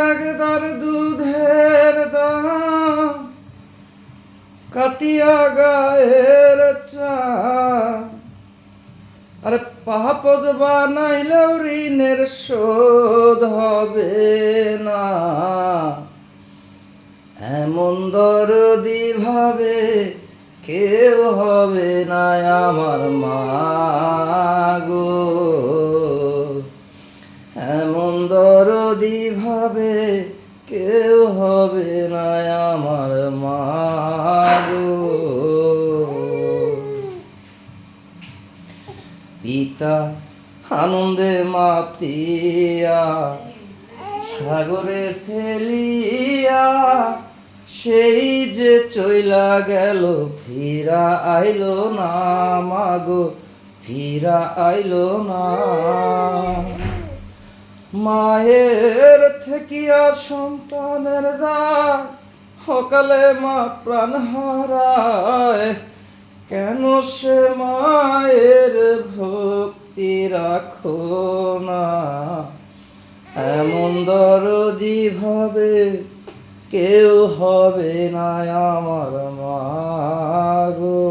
রাগদার দুধের দাম কাটিয়া গায়ের চা আরে পাপজ বানাইলেও ঋণের শোধ হবে না। এমন দরদি ভাবে কেউ হবে না আমার মা গো। এমন দরদি ভাবে কেউ হবে না আমার মা গো। পিতা আনন্দে মাতিয়া সাগরে ফেলিয়া সেই যে চইলা গেল ফিরা আইলো না মাগো, ফিরা আইলো না। মায়ের থেকিয়া সন্তানের দায় সকালে মা প্রাণ হারায়, কেন সে মায়ের ভক্তি রাখো না। এমন দরদি ভাবে কেউ হবে না আমার মা গো।